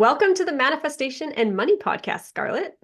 Welcome to the Manifestation and Money Podcast, Scarlett.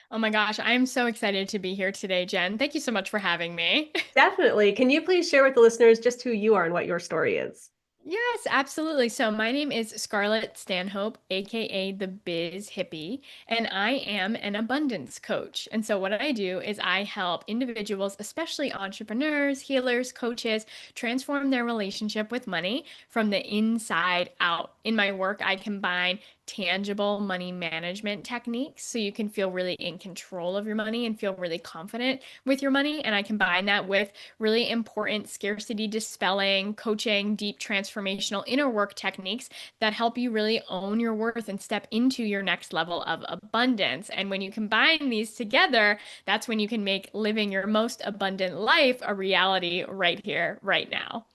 Oh my gosh, I'm so excited to be here today, Jen. Thank you so much for having me. Definitely. Can you please share with the listeners just who you are and what your story is? Yes, absolutely. So my name is Scarlett Stanhope, aka the Biz Hippie, and I am an abundance coach. And so what I do is I help individuals, especially entrepreneurs, healers, coaches, transform their relationship with money from the inside out. In my work, I combine tangible money management techniques so you can feel really in control of your money and feel really confident with your money. And I combine that with really important scarcity dispelling, coaching, deep transformational inner work techniques that help you really own your worth and step into your next level of abundance. And when you combine these together, that's when you can make living your most abundant life a reality right here, right now.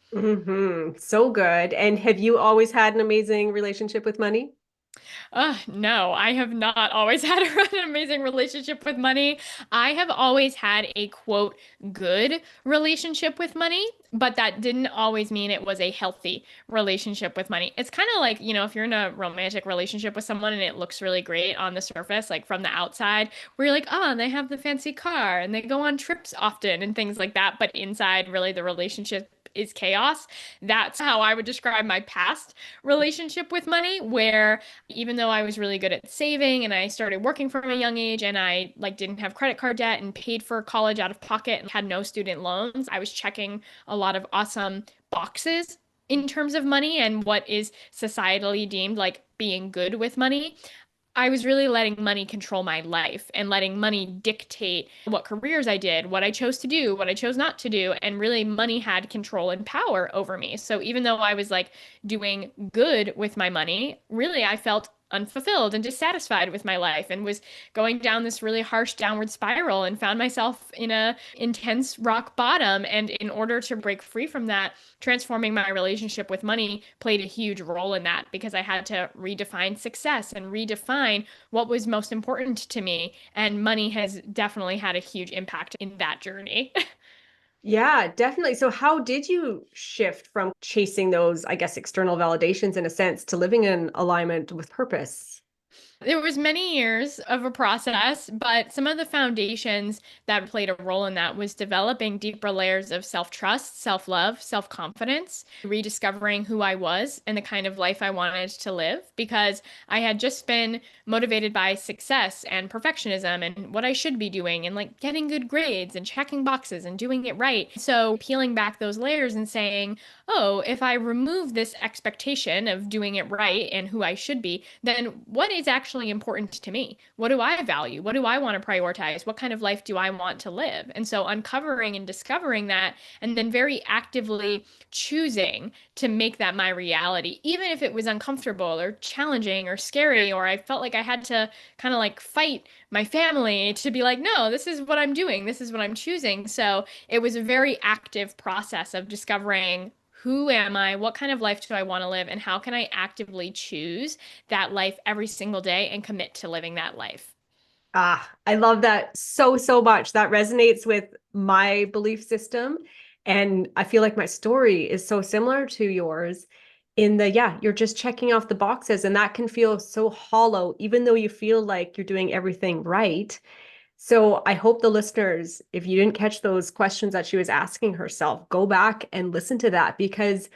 So good. And have you always had an amazing relationship with money? No, I have not always had an amazing relationship with money. I have always had a quote, good relationship with money, but that didn't always mean it was a healthy relationship with money. It's kind of like, if you're in a romantic relationship with someone and it looks really great on the surface, like from the outside, where you're like, oh, they have the fancy car and they go on trips often and things like that. But inside, really, the relationship is chaos. That's how I would describe my past relationship with money, where even though I was really good at saving and I started working from a young age and I like didn't have credit card debt and paid for college out of pocket and had no student loans, I was checking a lot of awesome boxes in terms of money and what is societally deemed like being good with money. I was really letting money control my life and letting money dictate what careers I did, what I chose to do, what I chose not to do. And really, money had control and power over me. So even though I was like doing good with my money, really, I felt unfulfilled and dissatisfied with my life and was going down this really harsh downward spiral and found myself in a intense rock bottom. And in order to break free from that, transforming my relationship with money played a huge role in that because I had to redefine success and redefine what was most important to me. And money has definitely had a huge impact in that journey. Yeah, definitely. So, how did you shift from chasing those, I guess, external validations in a sense to living in alignment with purpose? There was many years of a process, but some of the foundations that played a role in that was developing deeper layers of self-trust, self-love, self-confidence, rediscovering who I was and the kind of life I wanted to live because I had just been motivated by success and perfectionism and what I should be doing and like getting good grades and checking boxes and doing it right. So peeling back those layers and saying, oh, if I remove this expectation of doing it right and who I should be, then what is actually important to me? What do I value? What do I want to prioritize? What kind of life do I want to live? And so uncovering and discovering that, and then very actively choosing to make that my reality, even if it was uncomfortable or challenging or scary, or I felt like I had to kind of like fight my family to be like, no, this is what I'm doing. This is what I'm choosing. So it was a very active process of discovering who am I? What kind of life do I want to live? And how can I actively choose that life every single day and commit to living that life? I love that so much. That resonates with my belief system. And I feel like my story is so similar to yours in the, yeah, you're just checking off the boxes and that can feel so hollow, even though you feel like you're doing everything right. So I hope the listeners, if you didn't catch those questions that she was asking herself, go back and listen to that because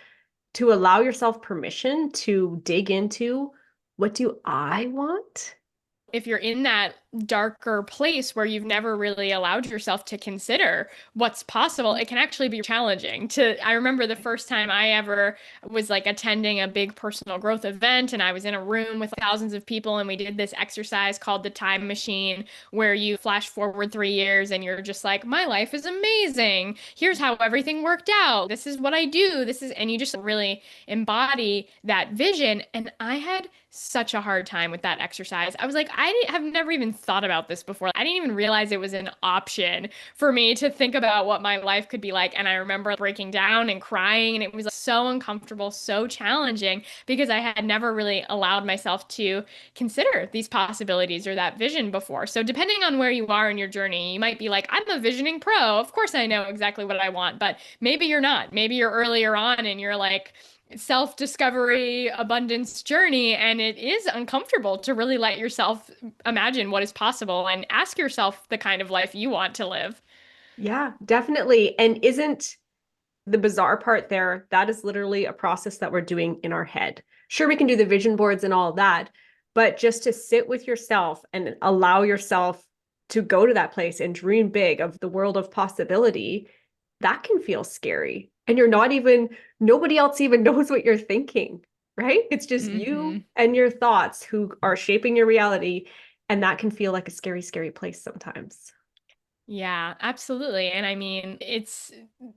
to allow yourself permission to dig into what do I want? If you're in that darker place where you've never really allowed yourself to consider what's possible, it can actually be challenging to. I remember the first time I ever was like attending a big personal growth event and I was in a room with thousands of people and we did this exercise called the time machine where you flash forward 3 years and you're just like, my life is amazing. Here's how everything worked out. This is what I do. And you just really embody that vision. And I had such a hard time with that exercise. I was like, have never even thought about this before. I didn't even realize it was an option for me to think about what my life could be like. And I remember breaking down and crying, and it was so uncomfortable, so challenging because I had never really allowed myself to consider these possibilities or that vision before. So, depending on where you are in your journey, you might be like, I'm a visioning pro. Of course, I know exactly what I want, but maybe you're not. Maybe you're earlier on and you're like, self-discovery, abundance journey. And it is uncomfortable to really let yourself imagine what is possible and ask yourself the kind of life you want to live. Yeah, definitely. And isn't the bizarre part there, that is literally a process that we're doing in our head. Sure, we can do the vision boards and all of that, but just to sit with yourself and allow yourself to go to that place and dream big of the world of possibility, that can feel scary. And you're not even, nobody else even knows what you're thinking, right? It's just you Hmm. and your thoughts who are shaping your reality. And that can feel like a scary, scary place sometimes. Yeah, absolutely. And I mean,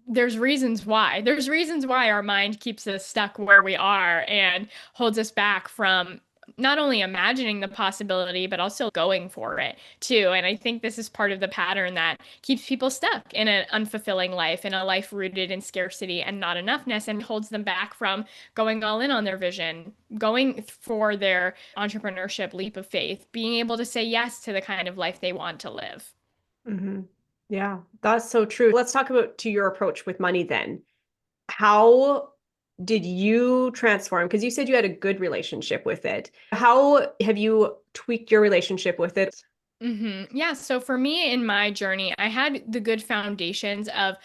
there's reasons why. There's reasons why our mind keeps us stuck where we are and holds us back from not only imagining the possibility, but also going for it too. And I think this is part of the pattern that keeps people stuck in an unfulfilling life, in a life rooted in scarcity and not enoughness, and holds them back from going all in on their vision, going for their entrepreneurship leap of faith, being able to say yes to the kind of life they want to live. Hmm. Yeah, that's so true. Let's talk about to your approach with money then. How did you transform? Because you said you had a good relationship with it. How have you tweaked your relationship with it? Yeah. So for me in my journey, I had the good foundations of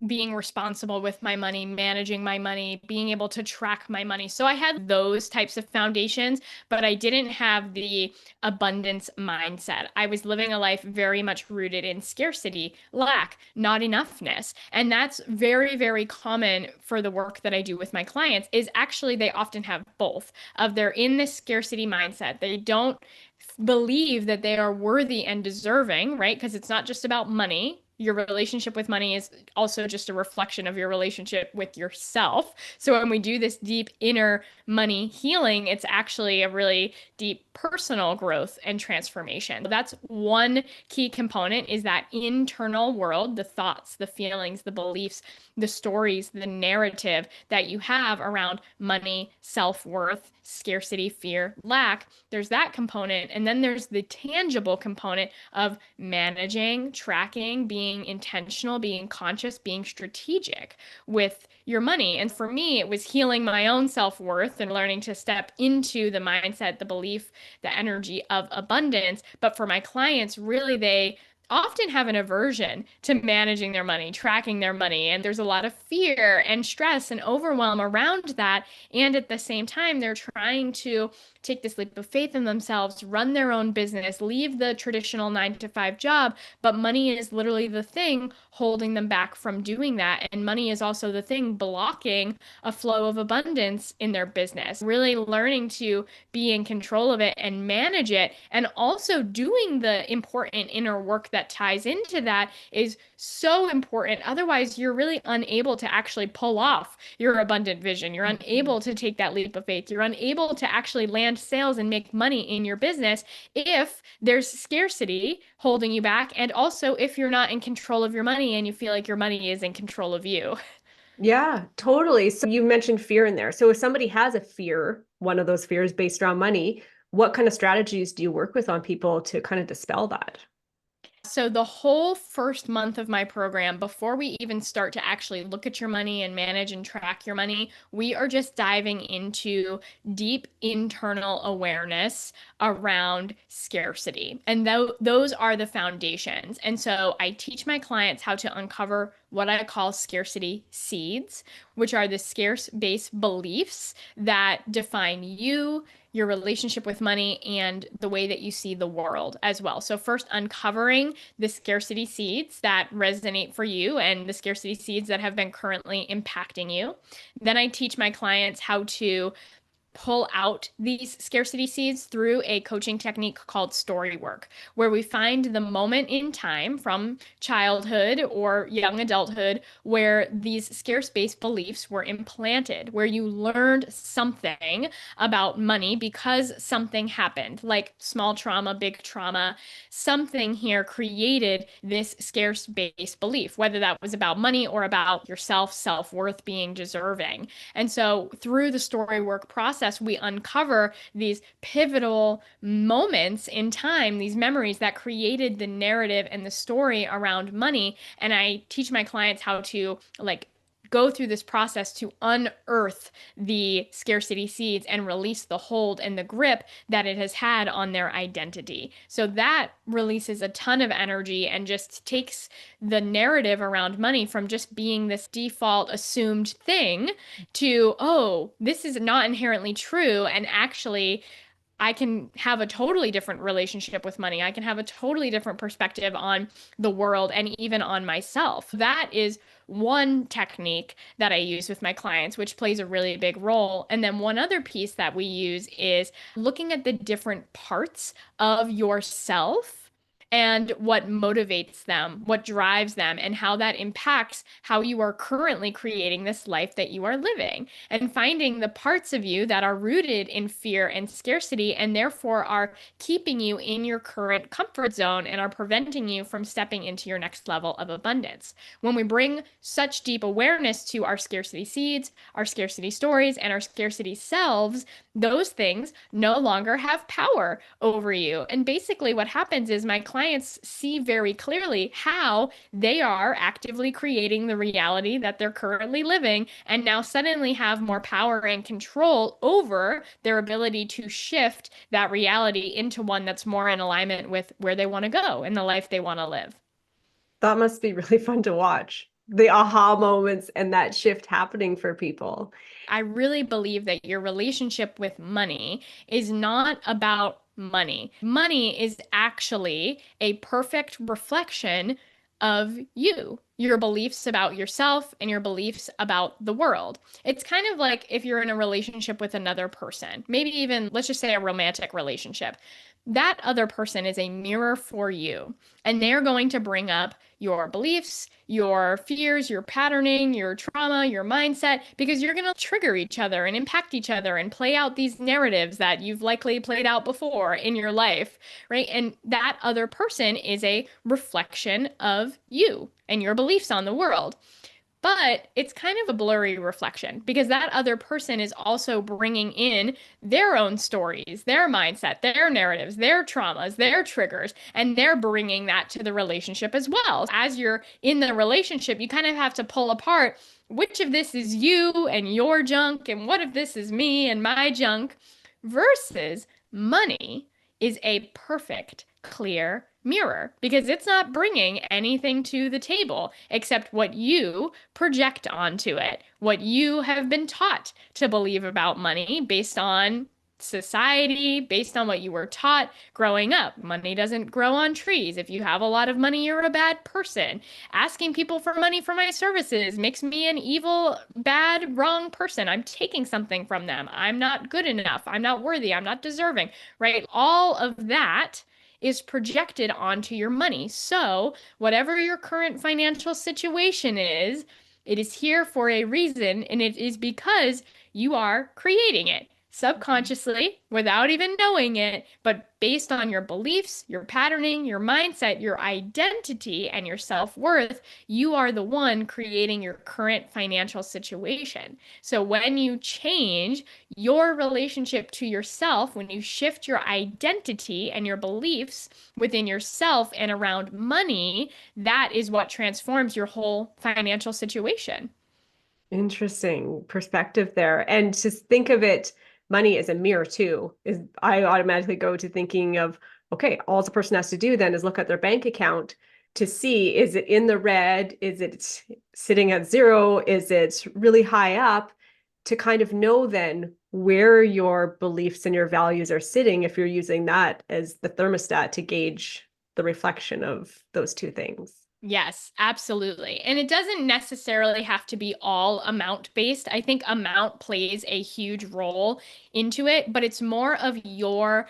being responsible with my money, managing my money, being able to track my money. So I had those types of foundations, but I didn't have the abundance mindset. I was living a life very much rooted in scarcity, lack, not enoughness. And that's very, very common for the work that I do with my clients is actually they often have both of they're in this scarcity mindset. They don't believe that they are worthy and deserving, right? Because it's not just about money. Your relationship with money is also just a reflection of your relationship with yourself. So when we do this deep inner money healing, it's actually a really deep personal growth and transformation. That's one key component is that internal world, the thoughts, the feelings, the beliefs, the stories, the narrative that you have around money, self-worth, scarcity, fear, lack. There's that component. And then there's the tangible component of managing, tracking, being intentional, being conscious, being strategic with your money. And for me, it was healing my own self worth and learning to step into the mindset, the belief, the energy of abundance. But for my clients, really, they often have an aversion to managing their money, tracking their money. And there's a lot of fear and stress and overwhelm around that. And at the same time, they're trying to take this leap of faith in themselves, run their own business, leave the traditional 9 to 5 job. But money is literally the thing holding them back from doing that. And money is also the thing blocking a flow of abundance in their business. Really learning to be in control of it and manage it. And also doing the important inner work that ties into that is so important. Otherwise, you're really unable to actually pull off your abundant vision. You're unable to take that leap of faith. You're unable to actually land sales and make money in your business if there's scarcity holding you back. And also, if you're not in control of your money and you feel like your money is in control of you. Yeah, totally. So you mentioned fear in there. So if somebody has a fear, one of those fears based around money, what kind of strategies do you work with on people to kind of dispel that? So, the whole first month of my program, before we even start to actually look at your money and manage and track your money, we are just diving into deep internal awareness around scarcity. And those are the foundations. And so, I teach my clients how to uncover what I call scarcity seeds, which are the scarce based beliefs that define you, your relationship with money, and the way that you see the world as well. So, first, uncovering the scarcity seeds that resonate for you and the scarcity seeds that have been currently impacting you. Then, I teach my clients how to pull out these scarcity seeds through a coaching technique called story work, where we find the moment in time from childhood or young adulthood where these scarce based beliefs were implanted, where you learned something about money because something happened, like small trauma, big trauma. Something here created this scarce based belief, whether that was about money or about yourself, self worth, being deserving. And so through the story work process, we uncover these pivotal moments in time, these memories that created the narrative and the story around money. And I teach my clients how to like go through this process to unearth the scarcity seeds and release the hold and the grip that it has had on their identity. So that releases a ton of energy and just takes the narrative around money from just being this default assumed thing to, oh, this is not inherently true. And actually, I can have a totally different relationship with money. I can have a totally different perspective on the world and even on myself. That is one technique that I use with my clients, which plays a really big role. And then one other piece that we use is looking at the different parts of yourself and what motivates them, what drives them, and how that impacts how you are currently creating this life that you are living. And finding the parts of you that are rooted in fear and scarcity and therefore are keeping you in your current comfort zone and are preventing you from stepping into your next level of abundance. When we bring such deep awareness to our scarcity seeds, our scarcity stories, and our scarcity selves, those things no longer have power over you. And basically, what happens is my clients see very clearly how they are actively creating the reality that they're currently living, and now suddenly have more power and control over their ability to shift that reality into one that's more in alignment with where they want to go and the life they want to live. That must be really fun to watch. The aha moments and that shift happening for people. I really believe that your relationship with money is not about money. Money is actually a perfect reflection of you, your beliefs about yourself and your beliefs about the world. It's kind of like if you're in a relationship with another person, maybe even, let's just say, a romantic relationship. That other person is a mirror for you, and they're going to bring up your beliefs, your fears, your patterning, your trauma, your mindset, because you're going to trigger each other and impact each other and play out these narratives that you've likely played out before in your life, right? And that other person is a reflection of you and your beliefs on the world. But it's kind of a blurry reflection because that other person is also bringing in their own stories, their mindset, their narratives, their traumas, their triggers, and they're bringing that to the relationship as well. As you're in the relationship, you kind of have to pull apart which of this is you and your junk, and what of this is me and my junk, versus money is a perfect, clear mirror because it's not bringing anything to the table except what you project onto it, what you have been taught to believe about money based on society, based on what you were taught growing up. Money doesn't grow on trees. If you have a lot of money, you're a bad person. Asking people for money for my services makes me an evil, bad, wrong person. I'm taking something from them. I'm not good enough. I'm not worthy. I'm not deserving, right? All of that is projected onto your money. So, whatever your current financial situation is, it is here for a reason, and it is because you are creating it subconsciously without even knowing it, but based on your beliefs, your patterning, your mindset, your identity, and your self-worth, you are the one creating your current financial situation. So when you change your relationship to yourself, when you shift your identity and your beliefs within yourself and around money, that is what transforms your whole financial situation. Interesting perspective there. And to think of it, money as a mirror too, is I automatically go to thinking of, okay, all the person has to do then is look at their bank account to see, is it in the red? Is it sitting at zero? Is it really high up? To kind of know then where your beliefs and your values are sitting if you're using that as the thermostat to gauge the reflection of those two things. Yes, absolutely. And it doesn't necessarily have to be all amount based. I think amount plays a huge role into it, but it's more of your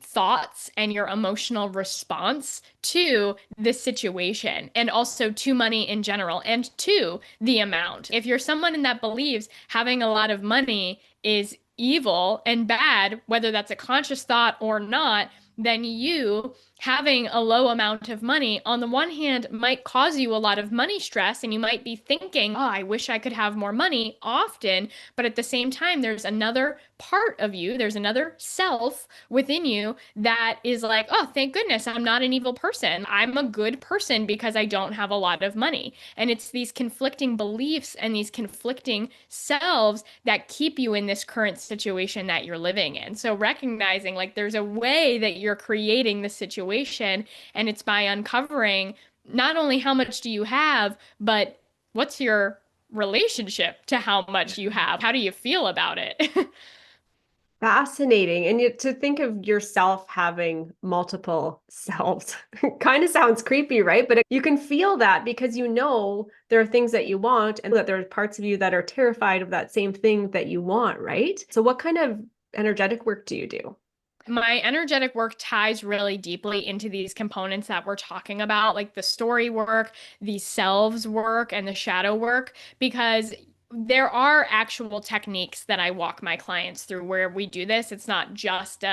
thoughts and your emotional response to this situation and also to money in general and to the amount. If you're someone that believes having a lot of money is evil and bad, whether that's a conscious thought or not, then you having a low amount of money, on the one hand, might cause you a lot of money stress, and you might be thinking, oh, I wish I could have more money often. But at the same time, there's another part of you, there's another self within you that is like, oh, thank goodness I'm not an evil person. I'm a good person because I don't have a lot of money. And it's these conflicting beliefs and these conflicting selves that keep you in this current situation that you're living in. So recognizing like there's a way that you're creating the situation, and it's by uncovering not only how much do you have, but what's your relationship to how much you have? How do you feel about it? Fascinating. And to think of yourself having multiple selves kind of sounds creepy, right? But you can feel that because you know there are things that you want and that there are parts of you that are terrified of that same thing that you want, right? So, what kind of energetic work do you do? My energetic work ties really deeply into these components that we're talking about, like the story work, the selves work, and the shadow work, because there are actual techniques that I walk my clients through where we do this. It's not just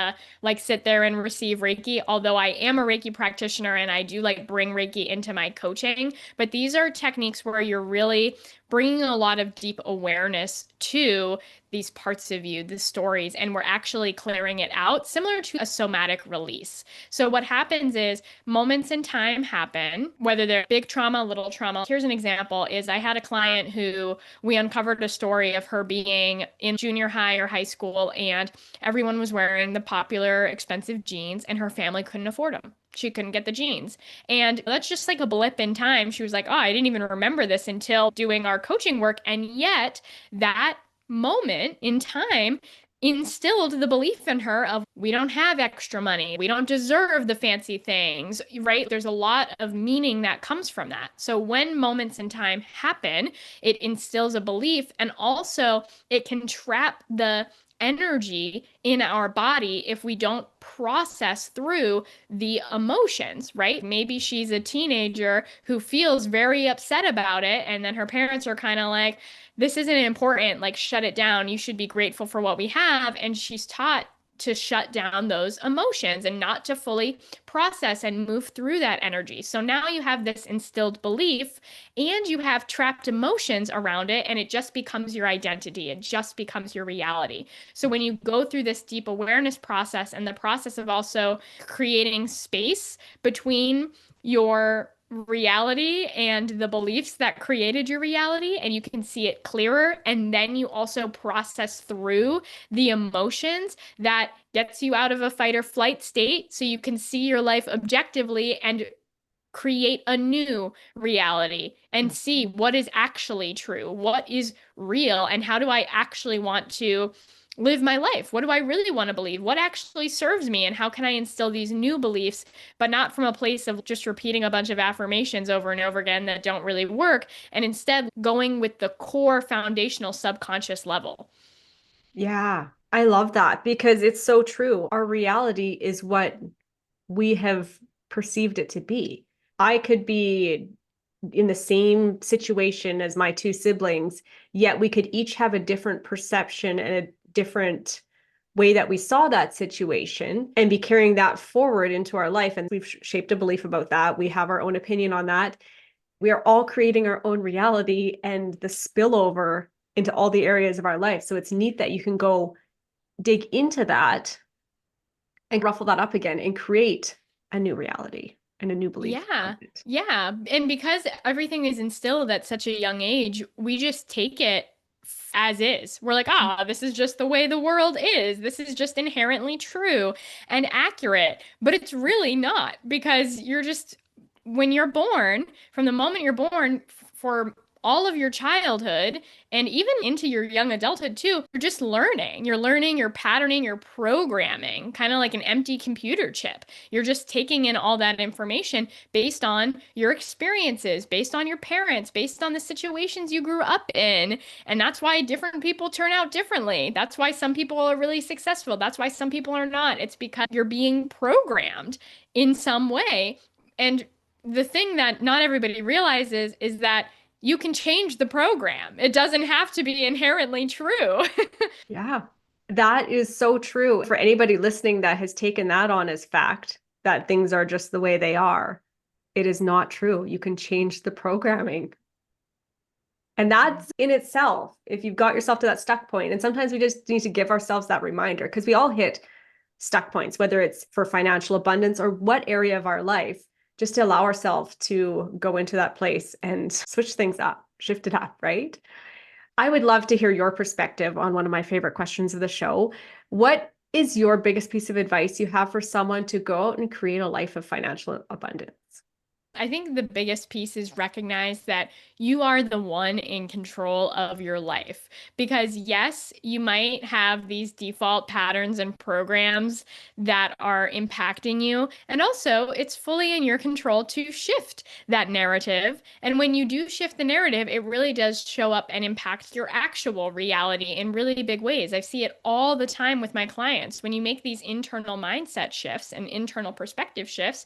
like sit there and receive Reiki, although I am a Reiki practitioner and I do like bring Reiki into my coaching. But these are techniques where you're really bringing a lot of deep awareness to these parts of you, the stories, and we're actually clearing it out, similar to a somatic release. So, what happens is moments in time happen, whether they're big trauma, little trauma. Here's an example is I had a client who we uncovered a story of her being in junior high or high school, and everyone was wearing the popular expensive jeans, and her family couldn't afford them. She couldn't get the jeans. And that's just like a blip in time. She was like, oh, I didn't even remember this until doing our coaching work. And yet, that moment in time instilled the belief in her of we don't have extra money, we don't deserve the fancy things, right? There's a lot of meaning that comes from that. So when moments in time happen, it instills a belief, and also it can trap the energy in our body if we don't process through the emotions, right? Maybe she's a teenager who feels very upset about it, and then her parents are kind of like, this isn't important, like shut it down. You should be grateful for what we have. And she's taught to shut down those emotions and not to fully process and move through that energy. So now you have this instilled belief and you have trapped emotions around it, and it just becomes your identity. It just becomes your reality. So when you go through this deep awareness process and the process of also creating space between your reality and the beliefs that created your reality, and you can see it clearer, and then you also process through the emotions that gets you out of a fight or flight state so you can see your life objectively and create a new reality and see what is actually true, what is real, and how do I actually want to live my life? What do I really want to believe? What actually serves me? And how can I instill these new beliefs, but not from a place of just repeating a bunch of affirmations over and over again that don't really work, and instead going with the core foundational subconscious level. Yeah, I love that because it's so true. Our reality is what we have perceived it to be. I could be in the same situation as my two siblings, yet we could each have a different perception and a different way that we saw that situation and be carrying that forward into our life. And we've shaped a belief about that. We have our own opinion on that. We are all creating our own reality and the spillover into all the areas of our life. So it's neat that you can go dig into that and ruffle that up again and create a new reality and a new belief Yeah. around it. Yeah. And because everything is instilled at such a young age, we just take it as is. We're like, ah, this is just the way the world is. This is just inherently true and accurate. But it's really not, because you're just, when you're born, from the moment you're born, for all of your childhood and even into your young adulthood too, you're just learning. You're learning, you're patterning, you're programming, kind of like an empty computer chip. You're just taking in all that information based on your experiences, based on your parents, based on the situations you grew up in. And that's why different people turn out differently. That's why some people are really successful. That's why some people are not. It's because you're being programmed in some way. And the thing that not everybody realizes is that you can change the program. It doesn't have to be inherently true. Yeah. That is so true. For anybody listening that has taken that on as fact, that things are just the way they are, it is not true. You can change the programming. And that's in itself, if you've got yourself to that stuck point. And sometimes we just need to give ourselves that reminder because we all hit stuck points, whether it's for financial abundance or what area of our life, just to allow ourselves to go into that place and switch things up, shift it up, right? I would love to hear your perspective on one of my favorite questions of the show. What is your biggest piece of advice you have for someone to go out and create a life of financial abundance? I think the biggest piece is recognize that you are the one in control of your life. Because, yes, you might have these default patterns and programs that are impacting you. And also, it's fully in your control to shift that narrative. And when you do shift the narrative, it really does show up and impact your actual reality in really big ways. I see it all the time with my clients. When you make these internal mindset shifts and internal perspective shifts,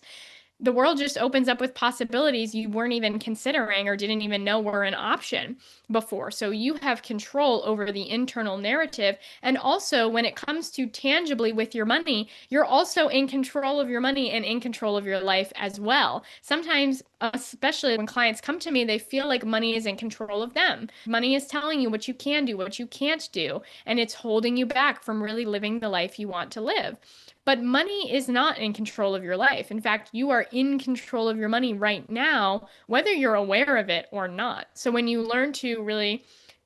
the world just opens up with possibilities you weren't even considering or didn't even know were an option before. So you have control over the internal narrative. And also, when it comes to tangibly with your money, you're also in control of your money and in control of your life as well. Sometimes, especially when clients come to me, they feel like money is in control of them. Money is telling you what you can do, what you can't do, and it's holding you back from really living the life you want to live. But money is not in control of your life. In fact, you are in control of your money right now, whether you're aware of it or not. So when you learn to really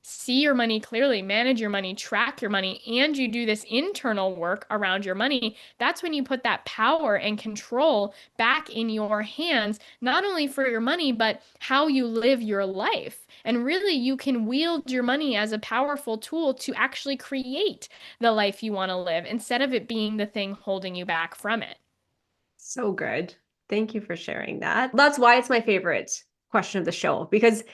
see your money clearly, manage your money, track your money, and you do this internal work around your money, that's when you put that power and control back in your hands, not only for your money, but how you live your life. And really, you can wield your money as a powerful tool to actually create the life you want to live instead of it being the thing holding you back from it. So good. Thank you for sharing that. That's why it's my favorite question of the show, because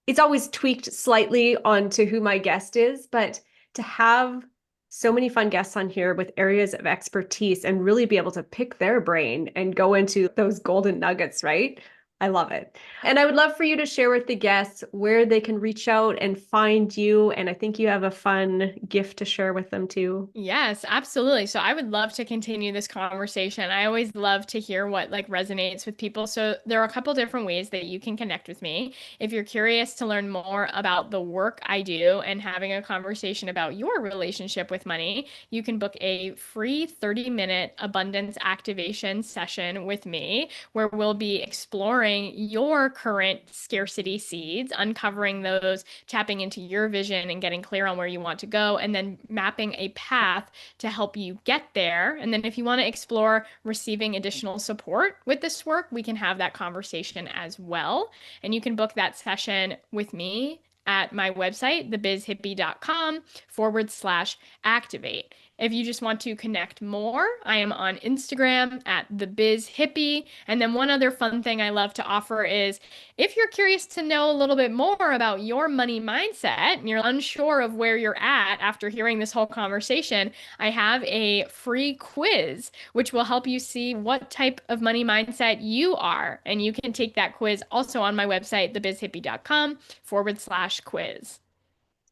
it's always tweaked slightly onto who my guest is, but to have so many fun guests on here with areas of expertise and really be able to pick their brain and go into those golden nuggets, right? I love it. And I would love for you to share with the guests where they can reach out and find you. And I think you have a fun gift to share with them too. Yes, absolutely. So I would love to continue this conversation. I always love to hear what like resonates with people. So there are a couple different ways that you can connect with me. If you're curious to learn more about the work I do and having a conversation about your relationship with money, you can book a free 30-minute abundance activation session with me where we'll be exploring your current scarcity seeds, uncovering those, tapping into your vision and getting clear on where you want to go, and then mapping a path to help you get there. And then if you want to explore receiving additional support with this work, we can have that conversation as well. And you can book that session with me at my website, thebizhippie.com/activate. If you just want to connect more, I am on Instagram at the Biz Hippie. And then one other fun thing I love to offer is if you're curious to know a little bit more about your money mindset and you're unsure of where you're at after hearing this whole conversation, I have a free quiz which will help you see what type of money mindset you are. And you can take that quiz also on my website, thebizhippie.com/quiz.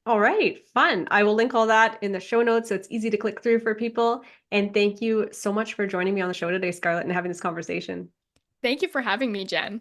All right, fun. I will link all that in the show notes so it's easy to click through for people. And thank you so much for joining me on the show today, Scarlett, and having this conversation. Thank you for having me, Jen.